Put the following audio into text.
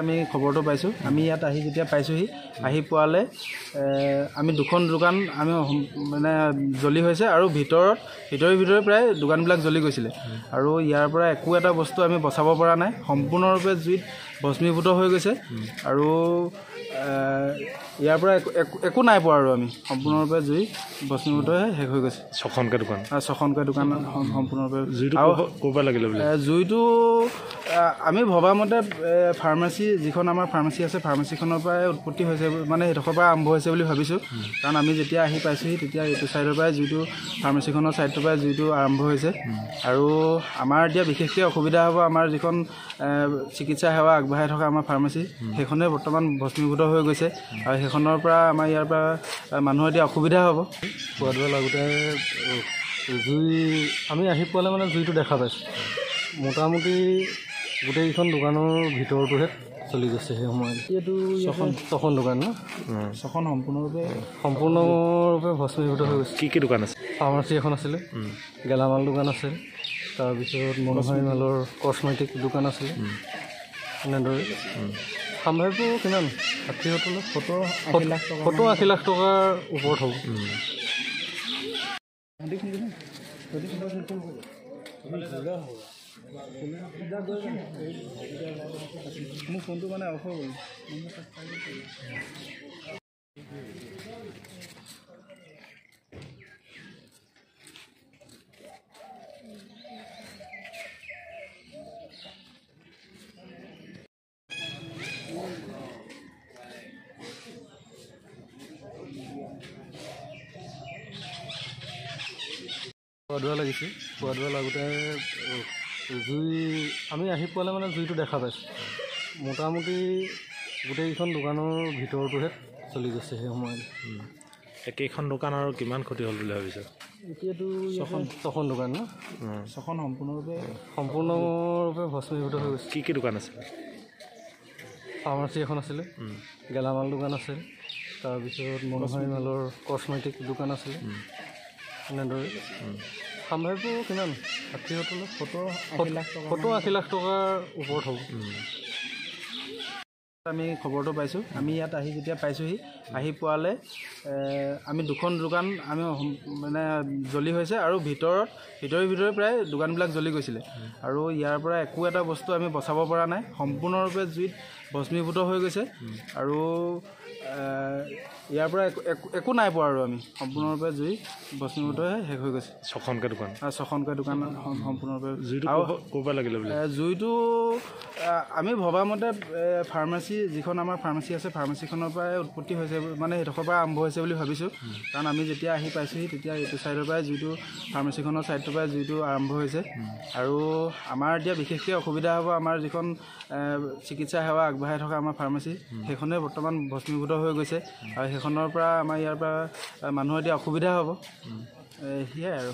আমি খবৰটো পাইছোঁ। আমি ইয়াত আহি যেতিয়া পাইছোঁহি, আহি পোৱালে আমি দুখন দোকান আমি মানে জ্বলি হৈছে আৰু ভিতৰে প্ৰায় দোকানবিলাক জ্বলি গৈছিলে আৰু ইয়াৰ পৰা একো এটা বস্তু আমি বচাব পৰা নাই। সম্পূৰ্ণৰূপে জুইত ভস্মীভূত হৈ গৈছে আৰু ইয়াৰ পৰা একো নাই পোৱা আৰু আমি সম্পূৰ্ণৰূপে জুই ভস্মীভূত শেষ হৈ গৈছে। ছখনকৈ দোকান সম্পূৰ্ণৰূপে জুইটো আমি ভবা মতে ফাৰ্মাচী যিখন আমাৰ ফাৰ্মাচী আছে, ফাৰ্মাচীখনৰ পৰাই উৎপত্তি হৈছে, মানে সেইডোখৰ পৰা আৰম্ভ হৈছে বুলি ভাবিছোঁ। কাৰণ আমি যেতিয়া আহি পাইছোঁহি তেতিয়া এইটো ছাইডৰ পৰাই জুইটো, ফাৰ্মাচীখনৰ ছাইডটোৰ পৰাই জুইটো আৰম্ভ হৈছে আৰু আমাৰ এতিয়া বিশেষকৈ অসুবিধা হ'ব। আমাৰ যিখন চিকিৎসা সেৱা আগবঢ়াই থকা আমাৰ ফাৰ্মাচী, সেইখনে বৰ্তমান ভস্মীভূত হৈ গৈছে আৰু সেইখনৰ পৰা আমাৰ ইয়াৰ পৰা মানুহৰ এতিয়া অসুবিধা হ'ব। পোৱাদোৱা লাগোতে জুই আমি আহি পোৱালে মানে জুইটো দেখা পাইছোঁ। মোটামুটি গোটেইকেইখন দোকানৰ ভিতৰটোহে চলি গৈছে সেই সময়ত। এইটো ছখন দোকান ন? ছখন সম্পূৰ্ণৰূপে ভস্মীভূত হৈ গৈছে। কি দোকান আছে? ফাৰ্মাচী এখন আছিলে, গেলামাল দোকান আছিল, তাৰপিছত মনোহাৰী মালৰ কছমেটিক দোকান আছিলে। এনেদৰে সাম্ভাৱ্য কিমান 70-80 লাখ টকাৰ ওপৰত হ'ব। মোৰ ফোনটো মানে অফ হৈ গ'ল। পোৱাদোৱা লাগিছে। পোৱাদোৱা লাগোতে জুই আমি আহি পোৱালে মানে জুইটো দেখা পাইছোঁ। মোটামুটি গোটেইকেইখন দোকানৰ ভিতৰটোহে চলি গৈছে সেই সময়ত। একেইখন দোকান আৰু কিমান ক্ষতি হ'ল বুলি ভাবিছে? এতিয়াতো ছখন দোকান ন? ছখন সম্পূৰ্ণৰূপে ভস্মীভূত হৈ গৈছে। কি দোকান আছে? ফাৰ্মাচী এখন আছিলে, গেলামাল দোকান আছিল, তাৰপিছত মনোহাৰী মালৰ কছমেটিক দোকান আছিলে। এনেদৰে সাম্ভাৱ্য কিমান 70-80 লাখ টকাৰ ওপৰত হ'ব। আমি খবৰটো পাইছোঁ। আমি ইয়াত আহি যেতিয়া পাইছোঁহি, আহি পোৱালে আমি দুখন দোকান আমি মানে জ্বলি হৈছে আৰু ভিতৰে প্ৰায় দোকানবিলাক জ্বলি গৈছিলে আৰু ইয়াৰ পৰা একো এটা বস্তু আমি বচাব পৰা নাই। সম্পূৰ্ণৰূপে জুইত ভস্মীভূত হৈ গৈছে আৰু ইয়াৰ পৰা একো নাই পোৱা আৰু আমি সম্পূৰ্ণৰূপে জুই ভস্মীভূত শেষ হৈ গৈছে। ছখনকৈ দোকান সম্পূৰ্ণৰূপে জুইটো আমি ভবা মতে ফাৰ্মাচী যিখন আমাৰ ফাৰ্মাচী আছে, ফাৰ্মাচীখনৰ পৰাই উৎপত্তি হৈছে, মানে সেইডোখৰ পৰা আৰম্ভ হৈছে বুলি ভাবিছোঁ। কাৰণ আমি যেতিয়া আহি পাইছোঁহি তেতিয়া এইটো ছাইডৰ পৰাই জুইটো, ফাৰ্মাচীখনৰ ছাইডটোৰ পৰাই জুইটো আৰম্ভ হৈছে আৰু আমাৰ এতিয়া বিশেষকৈ অসুবিধা হ'ব। আমাৰ যিখন চিকিৎসা সেৱা আগবঢ়াই থকা আমাৰ ফাৰ্মাচী, সেইখনে বৰ্তমান ভস্মীভূত হৈ গৈছে আৰু সেইখনৰ পৰা আমাৰ ইয়াৰ পৰা মানুহৰ এতিয়া অসুবিধা হ'ব। সেয়াই আৰু।